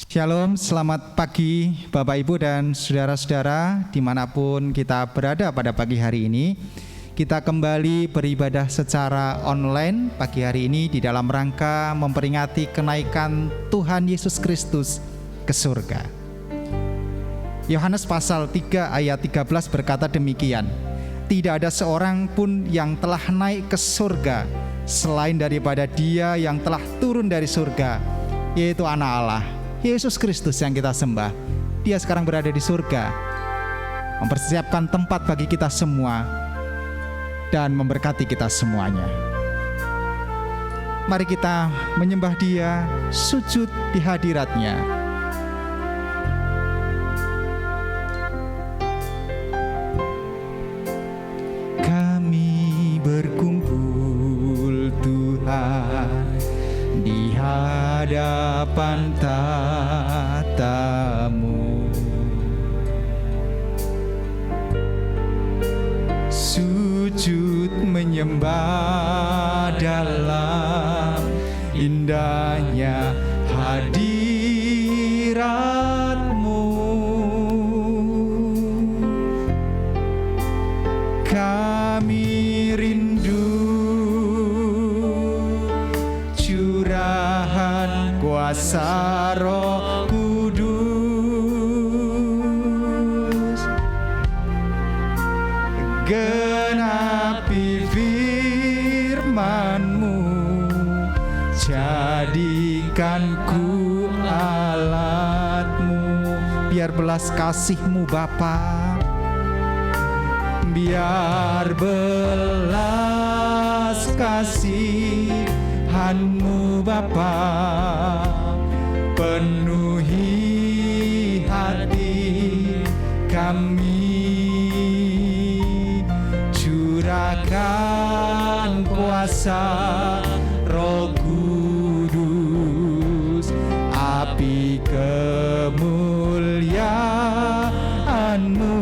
Shalom, selamat pagi Bapak Ibu dan saudara-saudara dimanapun kita berada pada pagi hari ini. Kita kembali beribadah secara online pagi hari ini di dalam rangka memperingati kenaikan Tuhan Yesus Kristus ke surga. Yohanes pasal 3 ayat 13 berkata demikian, tidak ada seorang pun yang telah naik ke surga selain daripada Dia yang telah turun dari surga, yaitu Anak Allah, Yesus Kristus yang kita sembah. Dia sekarang berada di surga, mempersiapkan tempat bagi kita semua dan memberkati kita semuanya. Mari kita menyembah Dia, sujud di hadirat-Nya. Kami berkumpul Tuhan di hadapan tatamu, sujud menyembah dalam indahnya hadirat-Mu. Kami rindu curahan kuasa Roh Kudus, genapi firman-Mu, jadikan ku alat-Mu. Biar belas kasih-Mu Bapa, biar belas kasihan-Mu Bapa penuhi hati kami, curahkan kuasa Roh Kudus, api kemuliaan-Mu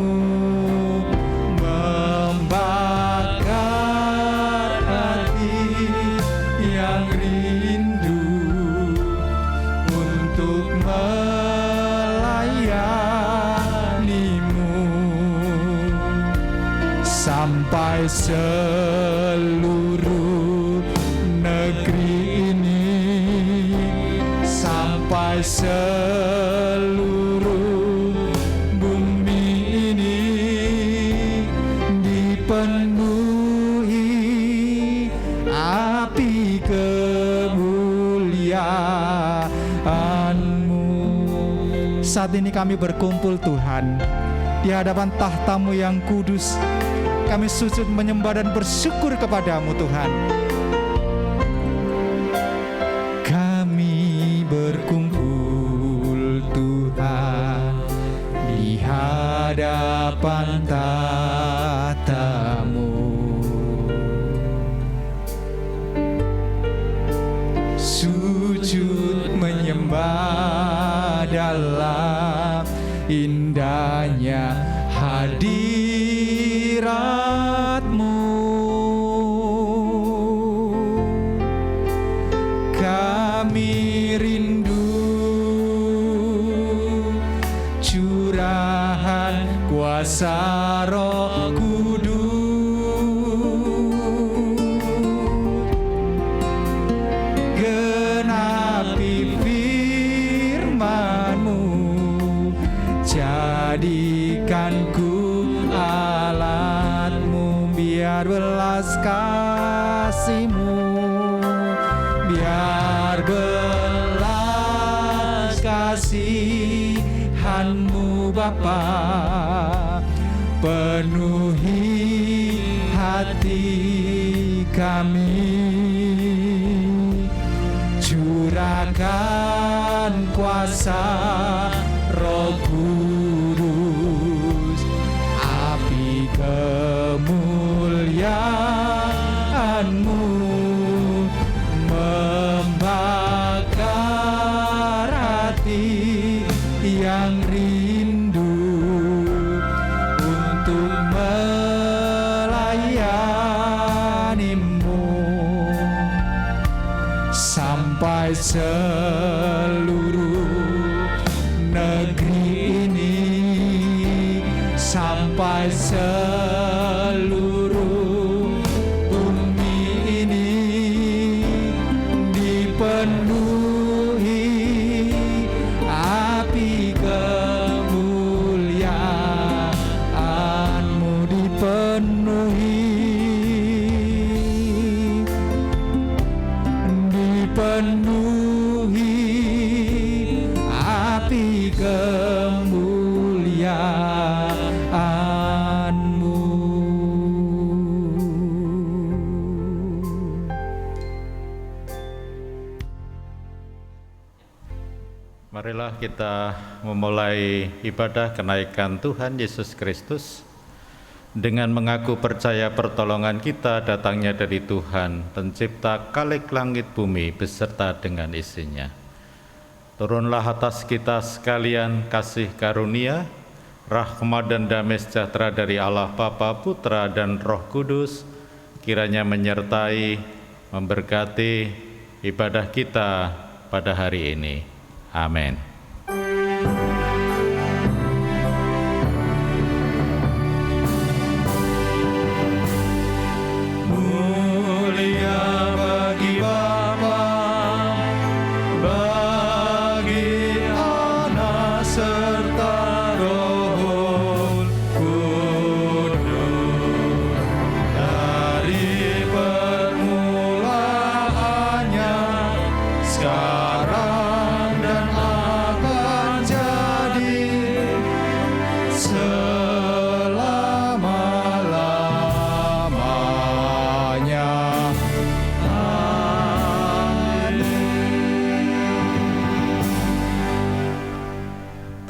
membakar hati yang rindu untuk melayani-Mu, sampai seluruh negeri ini, sampai seluruh bumi ini dipenuhi api kemuliaan-Mu. Saat ini kami berkumpul Tuhan di hadapan tahta-Mu yang kudus. Kami sujud menyembah dan bersyukur kepada-Mu Tuhan. Kami berkumpul Tuhan di hadapan tahta-Mu, sujud menyembah dalam indahnya hadirat-Mu. Kami rindu curahan kuasa Roh Kudus, genapi firman-Mu, jadikan ku alat-Mu. Biar belas kasih-Mu, biar belas kasihan-Mu Bapa penuhi hati kami, curahkan kuasa Roh Kudus, api kemuliaan-Mu membakar hati yang rindu untuk melayani-Mu, sampai seluruh sampai seluruh bumi ini dipenuhi api kemuliaan-Mu, dipenuhi api kemuliaan-Mu. Marilah kita memulai ibadah kenaikan Tuhan Yesus Kristus dengan mengaku percaya pertolongan kita datangnya dari Tuhan, pencipta kalik langit bumi beserta dengan isinya. Turunlah atas kita sekalian kasih karunia, rahmat dan damai sejahtera dari Allah Bapa, Putra, dan Roh Kudus, kiranya menyertai, memberkati ibadah kita pada hari ini. Amin. Mulia bagi Bapa, bagi Anak serta Roh Kudus, dari permulaannya, sekarang dan akan jadi selama-lamanya.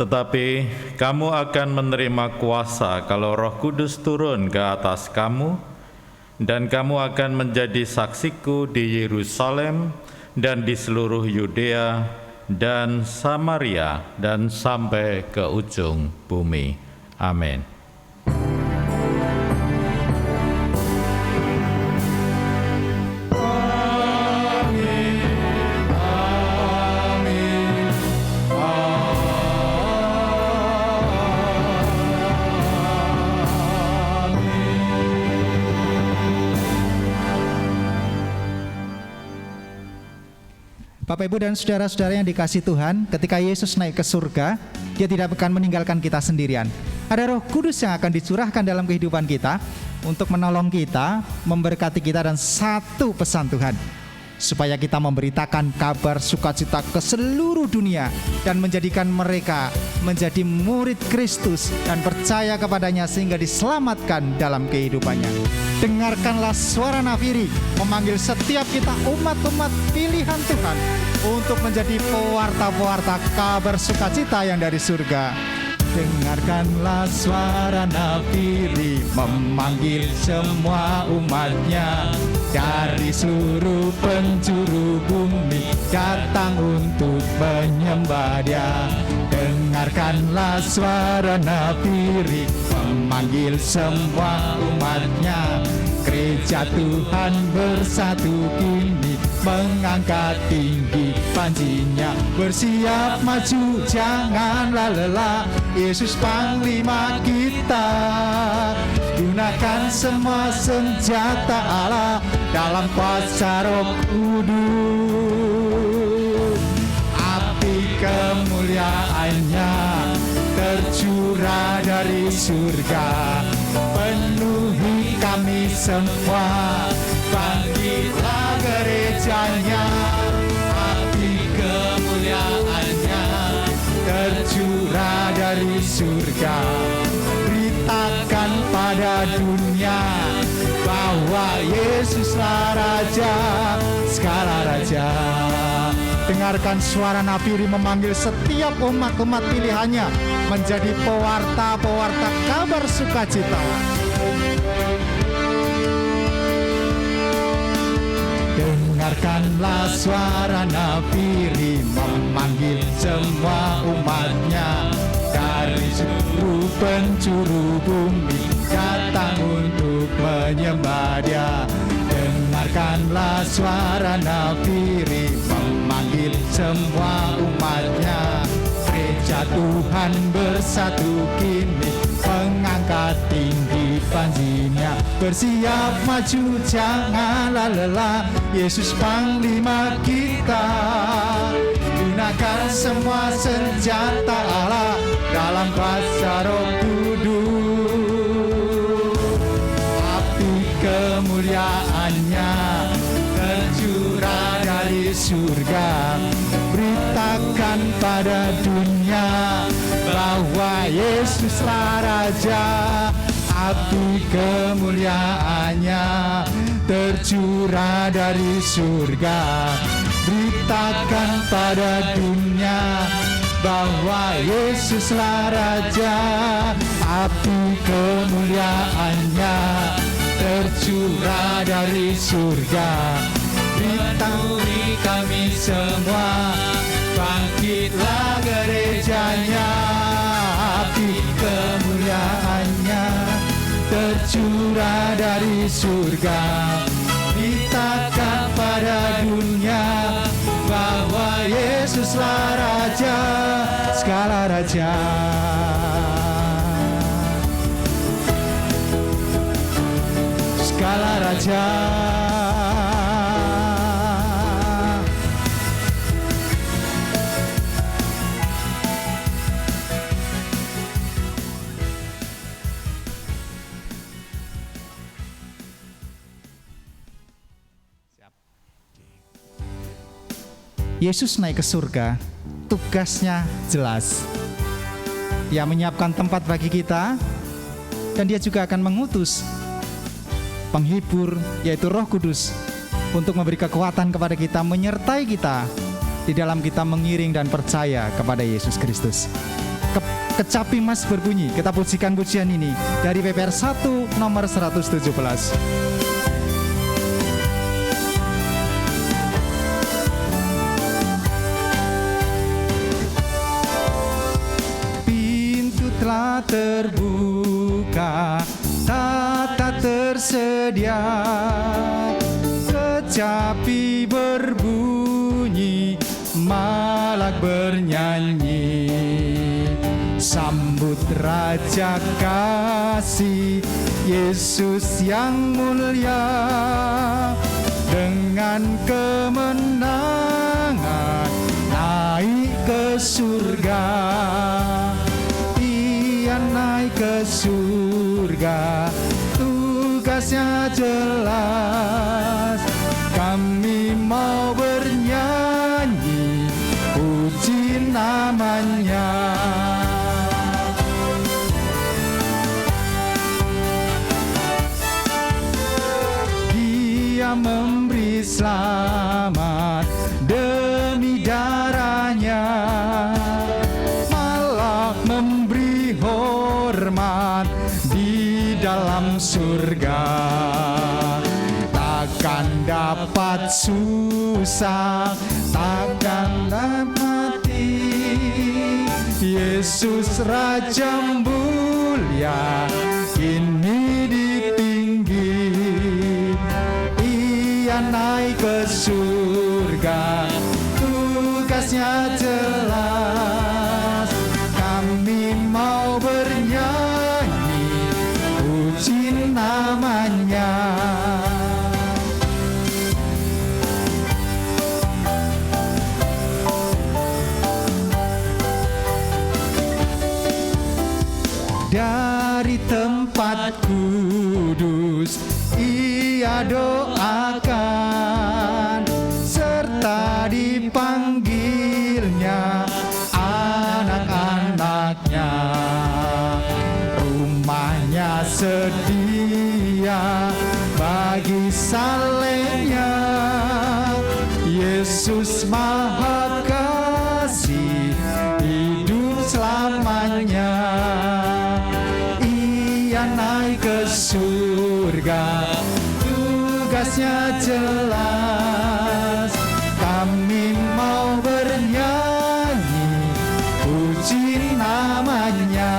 Tetapi kamu akan menerima kuasa kalau Roh Kudus turun ke atas kamu, dan kamu akan menjadi saksiku di Yerusalem dan di seluruh Yudea dan Samaria dan sampai ke ujung bumi. Amin. Bapak, Ibu, dan saudara-saudara yang dikasihi Tuhan, ketika Yesus naik ke surga, Dia tidak akan meninggalkan kita sendirian. Ada Roh Kudus yang akan dicurahkan dalam kehidupan kita untuk menolong kita, memberkati kita, dan satu pesan Tuhan, supaya kita memberitakan kabar sukacita ke seluruh dunia dan menjadikan mereka menjadi murid Kristus dan percaya kepadanya sehingga diselamatkan dalam kehidupannya. Dengarkanlah suara nafiri memanggil setiap kita umat-umat pilihan Tuhan untuk menjadi pewarta-pewarta kabar sukacita yang dari surga. Dengarkanlah suara nafiri memanggil semua umatnya dari seluruh penjuru bumi datang untuk menyembah Dia. Dengarkanlah suara nafiri memanggil semua umatnya. Gereja Tuhan bersatu kini mengangkat tinggi panjinya. Bersiap maju, janganlah lelah, Yesus Panglima kita. Gunakan semua senjata Allah dalam kuasa Roh Kudus. Api kemuliaan-Nya tercurah dari surga, penuhi kami semua. Bangkitlah gerejanya, api kemuliaan-Nya tercurah dari surga. Beritakan pada dunia bahwa Yesuslah Raja, segala Raja. Dengarkan suara nafiri memanggil setiap umat-umat pilihannya menjadi pewarta-pewarta kabar sukacita. Dengarkanlah suara nafiri memanggil semua umatnya dari seluruh penjuru bumi datang untuk menyembah Dia. Dengarkanlah suara nafiri memanggil semua umatnya. Gereja Tuhan bersatu kini mengangkat tinggi panjinya. Bersiap maju janganlah lelah, Yesus Panglima kita. Gunakan semua senjata Allah dalam kuasa Roh Kudus. Api kemuliaannya tercurah dari surga. Beritakan pada dunia bahwa Yesuslah Raja. Api kemuliaannya tercurah dari surga. Beritakan pada dunia bahwa Yesuslah Raja. Api kemuliaannya tercurah dari surga. Beritahu kami semua, bangkitlah gerejanya. Api kemuliaannya tercurah dari surga. Beritakan pada dunia bahwa Yesuslah Raja, segala raja. Segala raja. Yesus naik ke surga, tugasnya jelas. Dia menyiapkan tempat bagi kita, dan dia juga akan mengutus penghibur, yaitu Roh Kudus, untuk memberi kekuatan kepada kita, menyertai kita di dalam kita mengiring dan percaya kepada Yesus Kristus. Kecapi mas berbunyi, kita pujikan pujian ini dari PPR 1 nomor 117. Telah terbuka, tata tersedia, kecapi berbunyi, malak bernyanyi. Sambut Raja kasih, Yesus yang mulia, dengan kemenangan naik ke surga. Naik ke surga, tugasnya jelas. Kami mau bernyanyi, puji namanya. Dia memberi selamat demi darahnya, malah memberi hormat di dalam surga. Takkan dapat susah, takkan dapat mati. Yesus Raja mulia, kini ditinggi. Ia naik ke surga, tugasnya jelas. Kami mau bernyanyi, puji namanya. Dari tempat kudus ia doakan, serta dipanggilnya anak-anaknya. Rumahnya sedia bagi salehnya. Yesus Maha Kasih hidup selamanya. Ia naik ke surga, tugasnya jelas. Kami mau bernyanyi, puji namanya.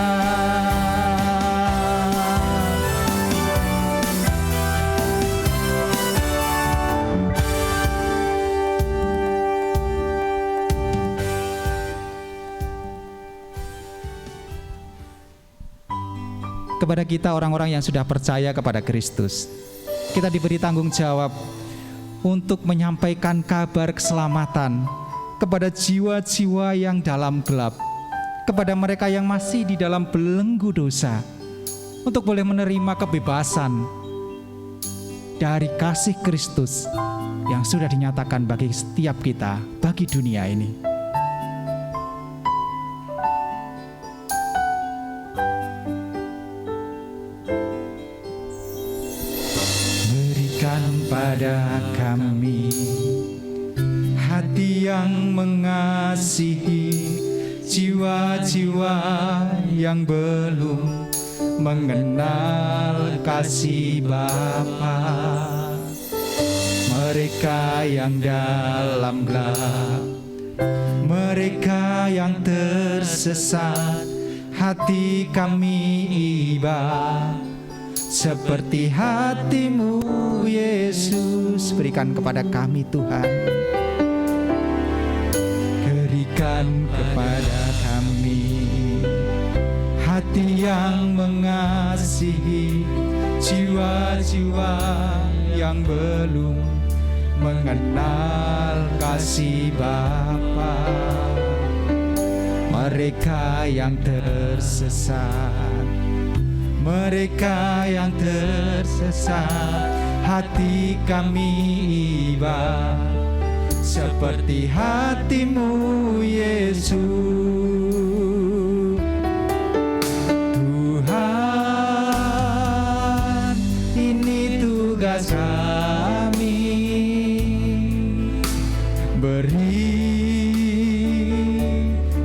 kepada kita orang-orang yang sudah percaya kepada Kristus. Kita diberi tanggung jawab untuk menyampaikan kabar keselamatan kepada jiwa-jiwa yang dalam gelap, kepada mereka yang masih di dalam belenggu dosa, untuk boleh menerima kebebasan dari kasih Kristus yang sudah dinyatakan bagi setiap kita, bagi dunia ini. Berikan pada kami hati yang mengasihi jiwa-jiwa yang belum mengenal kasih Bapa. Mereka yang dalam gelap, mereka yang tersesat, hati kami iba seperti hati-Mu Yesus. Berikan kepada kami Tuhan, berikan kepada kami hati yang mengasihi jiwa-jiwa yang belum mengenal kasih Bapa. Mereka yang tersesat, mereka yang tersesat, hati kami iba seperti hati-Mu Yesus. Tuhan, ini tugas kami, beri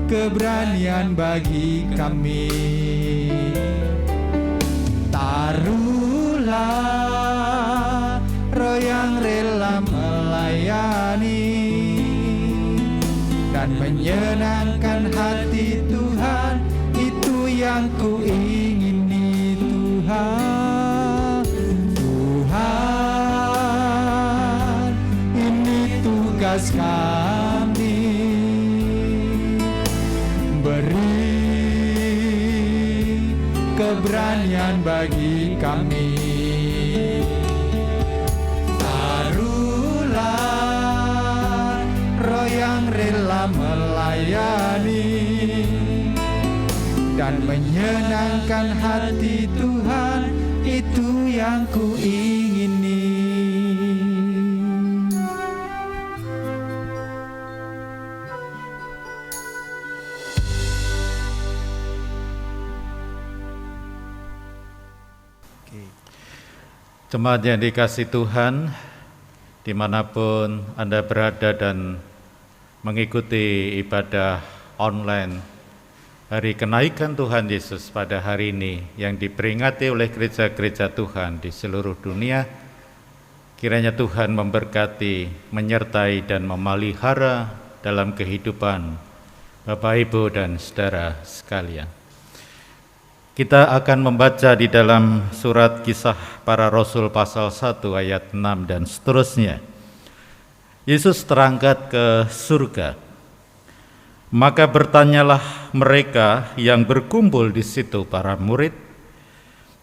keberanian bagi kami. Taruhlah roh yang rela melayani dan menyenangkan hati Tuhan, itu yang ku ingini Tuhan. Tuhan, ini tugas kami, beri keberanian bagi kami. Taruhlah roh yang rela melayani dan menyenangkan hati Tuhan, itu yang ku ingini. Jemaat yang dikasihi Tuhan, dimanapun Anda berada dan mengikuti ibadah online Hari Kenaikan Tuhan Yesus pada hari ini yang diperingati oleh gereja-gereja Tuhan di seluruh dunia, kiranya Tuhan memberkati, menyertai dan memelihara dalam kehidupan Bapak, Ibu, dan saudara sekalian. Kita akan membaca di dalam surat Kisah Para Rasul pasal 1 ayat 6 dan seterusnya. Yesus terangkat ke surga. Maka bertanyalah mereka yang berkumpul di situ para murid,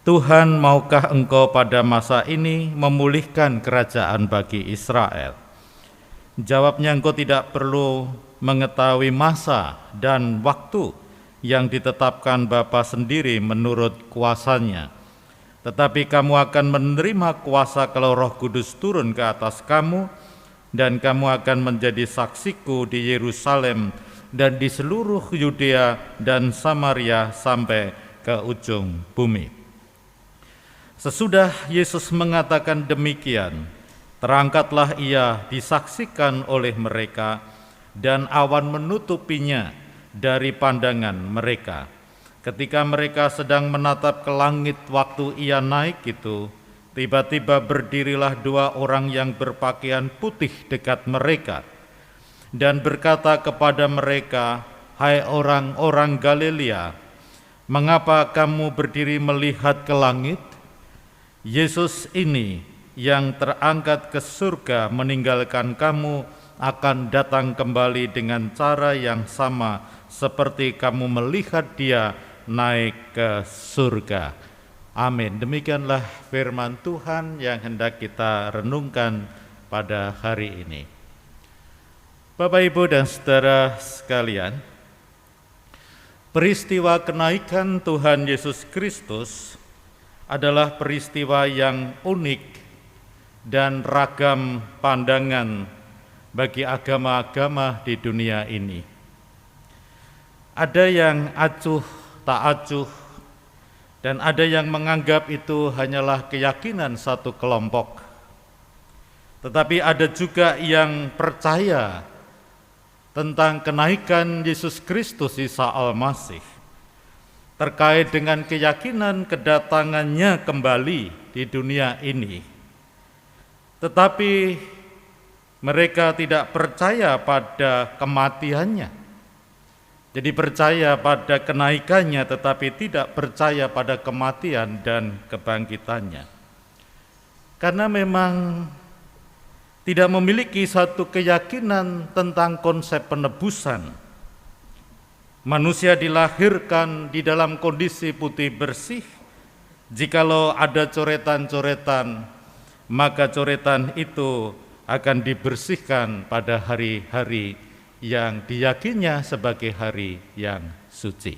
Tuhan, maukah Engkau pada masa ini memulihkan kerajaan bagi Israel? Jawabnya, Engkau tidak perlu mengetahui masa dan waktu yang ditetapkan Bapa sendiri menurut kuasanya. Tetapi kamu akan menerima kuasa kalau Roh Kudus turun ke atas kamu, dan kamu akan menjadi saksiku di Yerusalem dan di seluruh Yudea dan Samaria sampai ke ujung bumi. Sesudah Yesus mengatakan demikian, terangkatlah ia disaksikan oleh mereka, dan awan menutupinya dari pandangan mereka. Ketika mereka sedang menatap ke langit waktu ia naik itu, tiba-tiba berdirilah dua orang yang berpakaian putih dekat mereka dan berkata kepada mereka, "Hai orang-orang Galilea, mengapa kamu berdiri melihat ke langit? Yesus ini yang terangkat ke surga meninggalkan kamu akan datang kembali dengan cara yang sama seperti kamu melihat dia naik ke surga." Amin. Demikianlah firman Tuhan yang hendak kita renungkan pada hari ini. Bapak, Ibu, dan saudara sekalian, peristiwa kenaikan Tuhan Yesus Kristus adalah peristiwa yang unik dan ragam pandangan bagi agama-agama di dunia ini. Ada yang acuh tak acuh, dan ada yang menganggap itu hanyalah keyakinan satu kelompok. Tetapi ada juga yang percaya tentang kenaikan Yesus Kristus Isa Al-Masih terkait dengan keyakinan kedatangannya kembali di dunia ini. Tetapi mereka tidak percaya pada kematiannya. Jadi percaya pada kenaikannya tetapi tidak percaya pada kematian dan kebangkitannya. Karena memang tidak memiliki satu keyakinan tentang konsep penebusan. Manusia dilahirkan di dalam kondisi putih bersih. Jikalau ada coretan-coretan, maka coretan itu akan dibersihkan pada hari-hari yang diyakininya sebagai hari yang suci.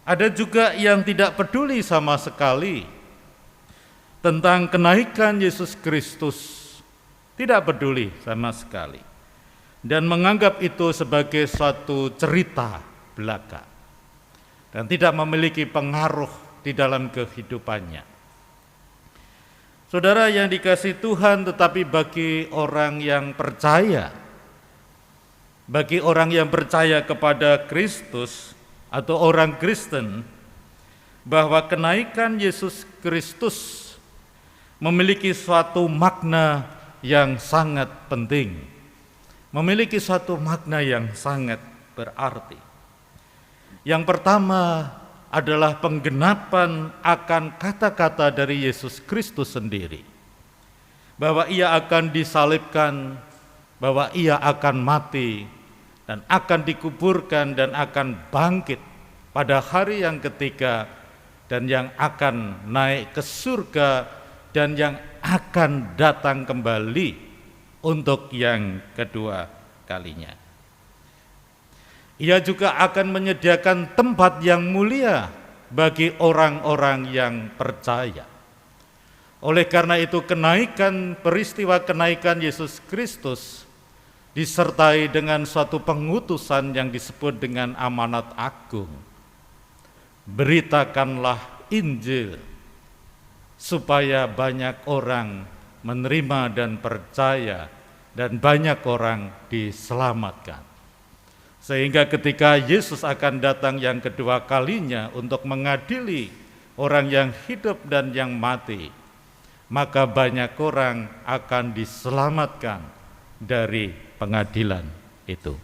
Ada juga yang tidak peduli sama sekali tentang kenaikan Yesus Kristus, tidak peduli sama sekali, dan menganggap itu sebagai suatu cerita belaka dan tidak memiliki pengaruh di dalam kehidupannya. Saudara yang dikasihi Tuhan, tetapi bagi orang yang percaya, bagi orang yang percaya kepada Kristus atau orang Kristen, bahwa kenaikan Yesus Kristus memiliki suatu makna yang sangat penting, memiliki suatu makna yang sangat berarti. Yang pertama adalah penggenapan akan kata-kata dari Yesus Kristus sendiri, bahwa Ia akan disalibkan, bahwa Ia akan mati, dan akan dikuburkan dan akan bangkit pada hari yang ketiga, dan yang akan naik ke surga, dan yang akan datang kembali untuk yang kedua kalinya. Ia juga akan menyediakan tempat yang mulia bagi orang-orang yang percaya. Oleh karena itu peristiwa kenaikan Yesus Kristus disertai dengan suatu pengutusan yang disebut dengan amanat agung. Beritakanlah Injil supaya banyak orang menerima dan percaya dan banyak orang diselamatkan. Sehingga ketika Yesus akan datang yang kedua kalinya untuk mengadili orang yang hidup dan yang mati, maka banyak orang akan diselamatkan dari pengadilan itu.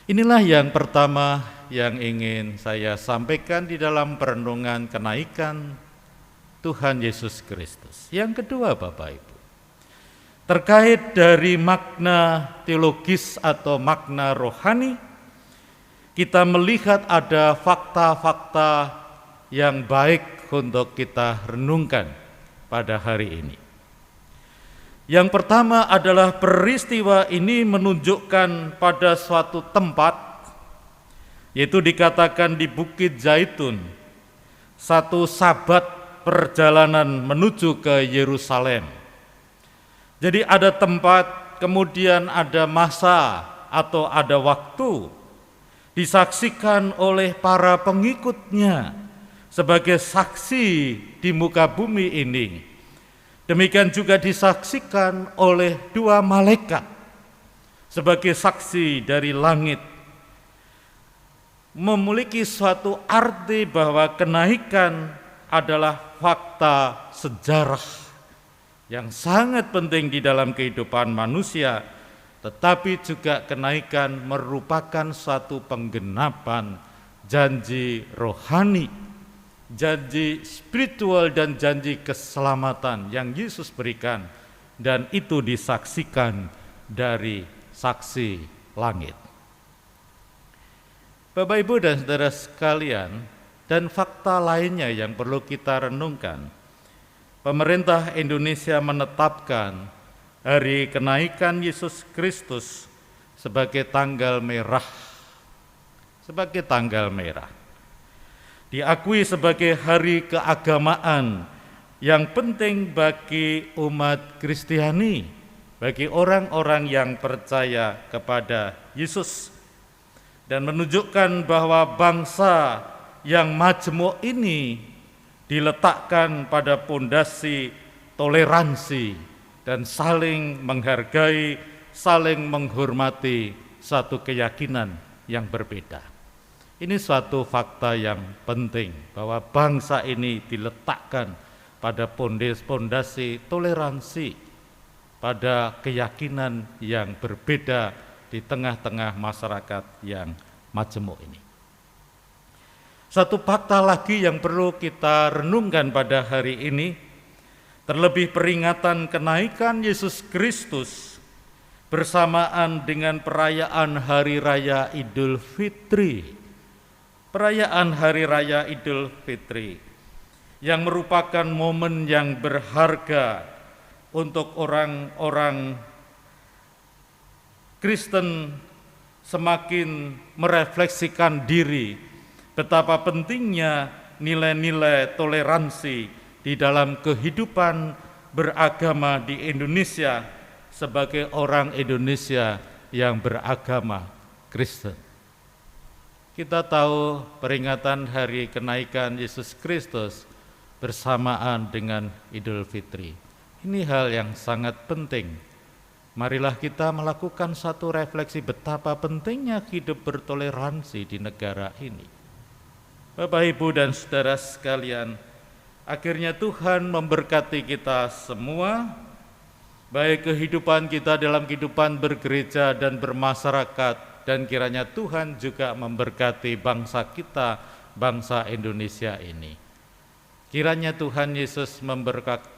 Inilah yang pertama yang ingin saya sampaikan di dalam perenungan kenaikan Tuhan Yesus Kristus. Yang kedua, Bapak Ibu, terkait dari makna teologis atau makna rohani, kita melihat ada fakta-fakta yang baik untuk kita renungkan pada hari ini. Yang pertama adalah peristiwa ini menunjukkan pada suatu tempat, yaitu dikatakan di Bukit Zaitun, satu Sabat perjalanan menuju ke Yerusalem. Jadi ada tempat, kemudian ada masa atau ada waktu, disaksikan oleh para pengikutnya sebagai saksi di muka bumi ini. Demikian juga disaksikan oleh dua malaikat sebagai saksi dari langit. Memiliki suatu arti bahwa kenaikan adalah fakta sejarah yang sangat penting di dalam kehidupan manusia, tetapi juga kenaikan merupakan suatu penggenapan janji rohani, janji spiritual dan janji keselamatan yang Yesus berikan, dan itu disaksikan dari saksi langit. Bapak, Ibu, dan saudara sekalian, Dan fakta lainnya yang perlu kita renungkan, pemerintah Indonesia menetapkan hari kenaikan Yesus Kristus sebagai tanggal merah. Sebagai tanggal merah. Diakui sebagai hari keagamaan yang penting bagi umat Kristiani, bagi orang-orang yang percaya kepada Yesus, dan menunjukkan bahwa bangsa yang majemuk ini diletakkan pada pondasi toleransi dan saling menghargai, saling menghormati satu keyakinan yang berbeda. Ini suatu fakta yang penting bahwa bangsa ini diletakkan pada pondasi toleransi, pada keyakinan yang berbeda di tengah-tengah masyarakat yang majemuk ini. Satu fakta lagi yang perlu kita renungkan pada hari ini, terlebih peringatan kenaikan Yesus Kristus bersamaan dengan perayaan Hari Raya Idul Fitri. Perayaan Hari Raya Idul Fitri yang merupakan momen yang berharga untuk orang-orang Kristen semakin merefleksikan diri betapa pentingnya nilai-nilai toleransi di dalam kehidupan beragama di Indonesia sebagai orang Indonesia yang beragama Kristen. Kita tahu peringatan hari kenaikan Yesus Kristus bersamaan dengan Idul Fitri. Ini hal yang sangat penting. Marilah kita melakukan satu refleksi betapa pentingnya hidup bertoleransi di negara ini. Bapak, Ibu, dan saudara sekalian, akhirnya Tuhan memberkati kita semua, baik kehidupan kita dalam kehidupan bergereja dan bermasyarakat, dan kiranya Tuhan juga memberkati bangsa kita, bangsa Indonesia ini. Kiranya Tuhan Yesus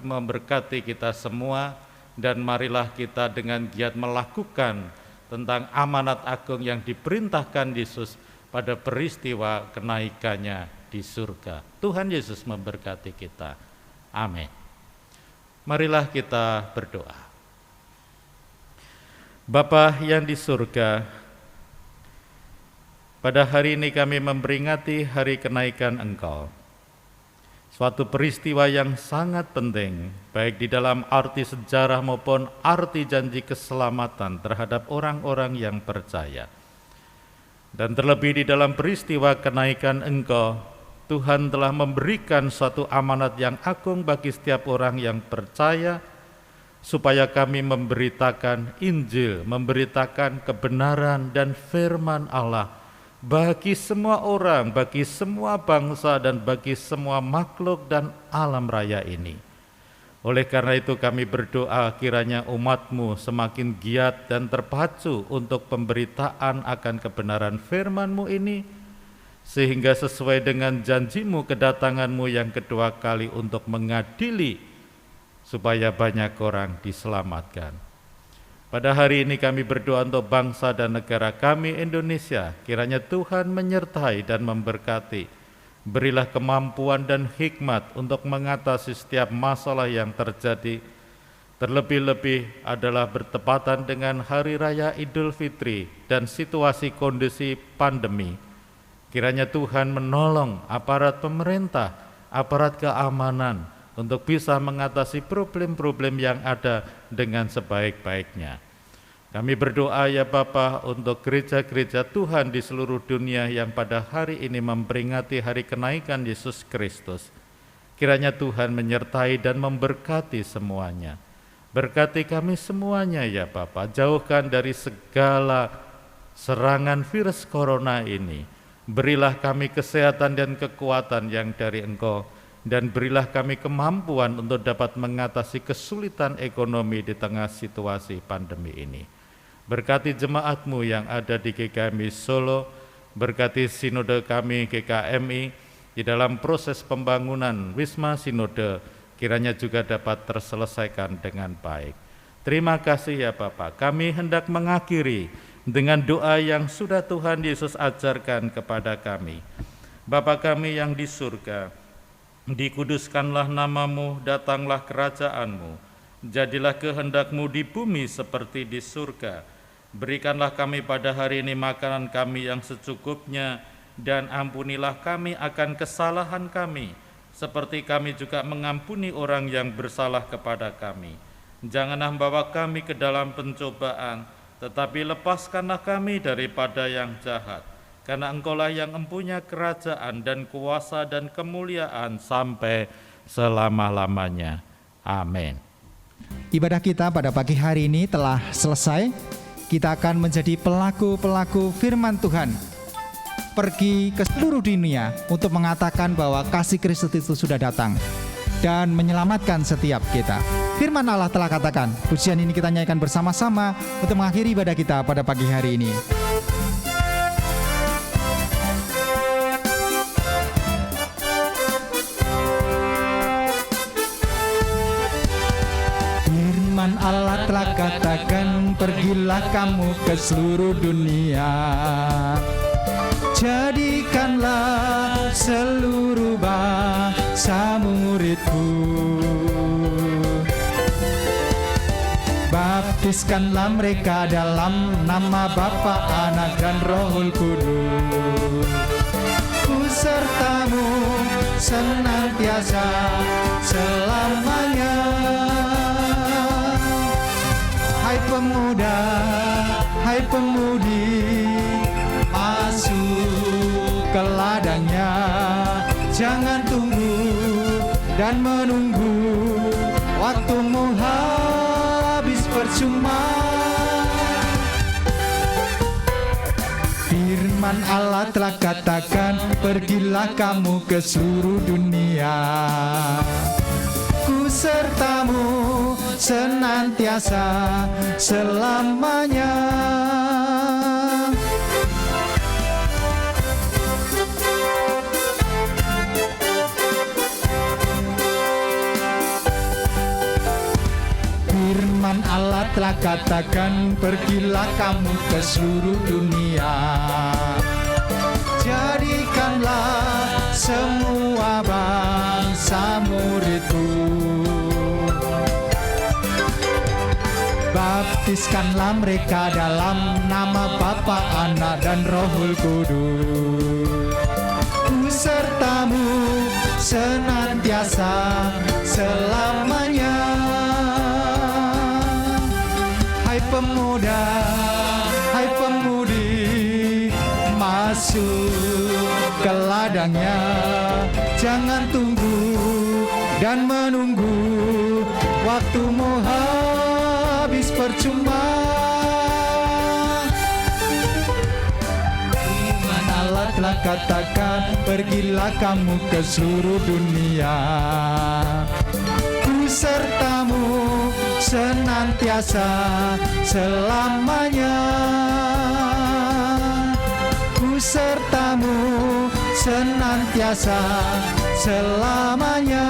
memberkati kita semua, dan marilah kita dengan giat melakukan tentang amanat agung yang diperintahkan Yesus pada peristiwa kenaikannya di surga. Tuhan Yesus memberkati kita. Amin. Marilah kita berdoa. Bapa yang di surga, pada hari ini kami memperingati hari kenaikan Engkau. Suatu peristiwa yang sangat penting, baik di dalam arti sejarah maupun arti janji keselamatan terhadap orang-orang yang percaya. Dan terlebih di dalam peristiwa kenaikan Engkau, Tuhan telah memberikan suatu amanat yang agung bagi setiap orang yang percaya, supaya kami memberitakan Injil, memberitakan kebenaran dan firman Allah bagi semua orang, bagi semua bangsa, dan bagi semua makhluk dan alam raya ini. Oleh karena itu kami berdoa kiranya umat-Mu semakin giat dan terpacu untuk pemberitaan akan kebenaran firman-Mu ini, sehingga sesuai dengan janji-Mu kedatangan-Mu yang kedua kali untuk mengadili, supaya banyak orang diselamatkan. Pada hari ini kami berdoa untuk bangsa dan negara kami Indonesia, kiranya Tuhan menyertai dan memberkati. Berilah kemampuan dan hikmat untuk mengatasi setiap masalah yang terjadi. Terlebih-lebih adalah bertepatan dengan Hari Raya Idul Fitri dan situasi kondisi pandemi. Kiranya Tuhan menolong aparat pemerintah, aparat keamanan, untuk bisa mengatasi problem-problem yang ada dengan sebaik-baiknya. Kami berdoa ya Bapa untuk gereja-gereja Tuhan di seluruh dunia yang pada hari ini memperingati hari kenaikan Yesus Kristus. Kiranya Tuhan menyertai dan memberkati semuanya. Berkati kami semuanya ya Bapa, jauhkan dari segala serangan virus corona ini. Berilah kami kesehatan dan kekuatan yang dari Engkau, dan berilah kami kemampuan untuk dapat mengatasi kesulitan ekonomi di tengah situasi pandemi ini. Berkati jemaat-Mu yang ada di GKMI Solo, berkati sinode kami GKMI di dalam proses pembangunan Wisma Sinode, kiranya juga dapat terselesaikan dengan baik. Terima kasih ya Bapak, kami hendak mengakhiri dengan doa yang sudah Tuhan Yesus ajarkan kepada kami. Bapa kami yang di surga, dikuduskanlah namamu, datanglah kerajaanmu, jadilah kehendakmu di bumi seperti di surga. Berikanlah kami pada hari ini makanan kami yang secukupnya, dan ampunilah kami akan kesalahan kami, seperti kami juga mengampuni orang yang bersalah kepada kami. Janganlah membawa kami ke dalam pencobaan, tetapi lepaskanlah kami daripada yang jahat. Karena Engkaulah yang mempunyai kerajaan dan kuasa dan kemuliaan sampai selama-lamanya. Amin. Ibadah kita pada pagi hari ini telah selesai. Kita akan menjadi pelaku-pelaku firman Tuhan. Pergi ke seluruh dunia untuk mengatakan bahwa kasih Kristus itu sudah datang dan menyelamatkan setiap kita. Firman Allah telah katakan, pujian ini kita nyanyikan bersama-sama untuk mengakhiri ibadah kita pada pagi hari ini. Firman Allah telah katakan, pergilah kamu ke seluruh dunia, jadikanlah seluruh bangsa muridku. Baptiskanlah mereka dalam nama Bapa, Anak, dan Roh Kudus. Ku sertamu senantiasa selamanya. Hai pemuda, hai pemudi, masuk ke ladangnya. Jangan tunggu dan menunggu waktumu habis percuma. Firman Allah telah katakan, pergilah kamu ke seluruh dunia. Ku sertamu senantiasa selamanya. Firman Allah telah katakan, pergilah kamu ke seluruh dunia, jadikanlah semua bangsa muridku. Baptiskanlah mereka dalam nama Bapa, Anak, dan Roh Kudus. Ku sertamu senantiasa selamanya. Hai pemuda, hai pemudi, masuk ke ladangnya. Jangan tunggu dan menunggu waktumu habis percuma. Firman Allah telah katakan, pergilah kamu ke seluruh dunia. Ku sertamu senantiasa selamanya. Ku sertamu senantiasa selamanya.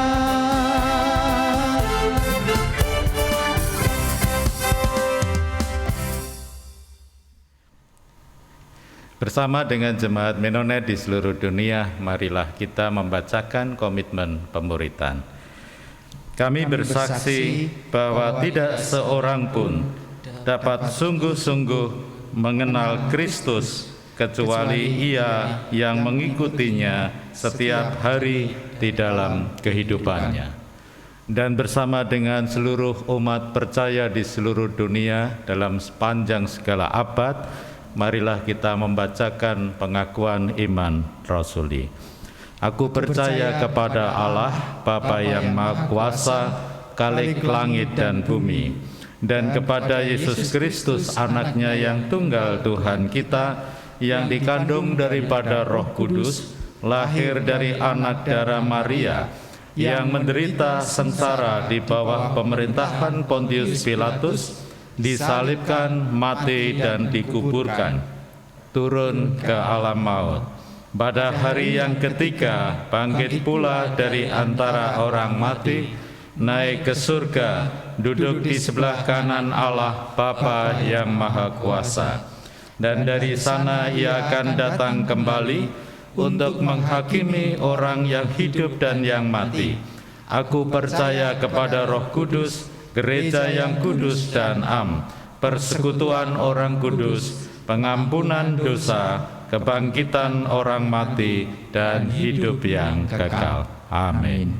Bersama dengan jemaat Menonet di seluruh dunia, marilah kita membacakan komitmen pemuritan. Kami bersaksi bahwa tidak seorang pun dapat sungguh-sungguh mengenal Kristus kecuali ia yang mengikutinya setiap hari di dalam kehidupannya. Dan bersama dengan seluruh umat percaya di seluruh dunia dalam sepanjang segala abad, marilah kita membacakan pengakuan iman rasuli. Aku percaya kepada Allah, Bapa yang Maha Kuasa, Khalik langit dan bumi, dan kepada Yesus Kristus, Anaknya yang tunggal Tuhan kita, yang dikandung daripada Roh Kudus, lahir dari anak darah Maria, yang menderita sengsara di bawah pemerintahan Pontius Pilatus, disalibkan, mati, dan dikuburkan, turun ke alam maut. Pada hari yang ketiga, bangkit pula dari antara orang mati, naik ke surga, duduk di sebelah kanan Allah Bapa yang Maha Kuasa. Dan dari sana ia akan datang kembali untuk menghakimi orang yang hidup dan yang mati. Aku percaya kepada Roh Kudus, gereja yang kudus dan am, persekutuan orang kudus, pengampunan dosa, kebangkitan orang mati, dan hidup yang kekal. Amin.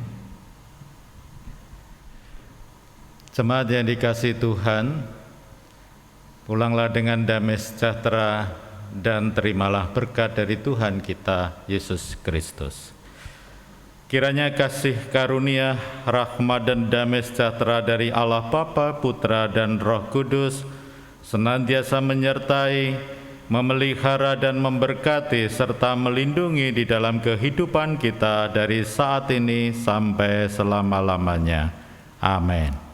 Jemaat yang dikasihi Tuhan, pulanglah dengan damai sejahtera dan terimalah berkat dari Tuhan kita, Yesus Kristus. Kiranya kasih karunia, rahmat dan damai sejahtera dari Allah Bapa, Putra dan Roh Kudus senantiasa menyertai, memelihara dan memberkati serta melindungi di dalam kehidupan kita dari saat ini sampai selama-lamanya. Amin.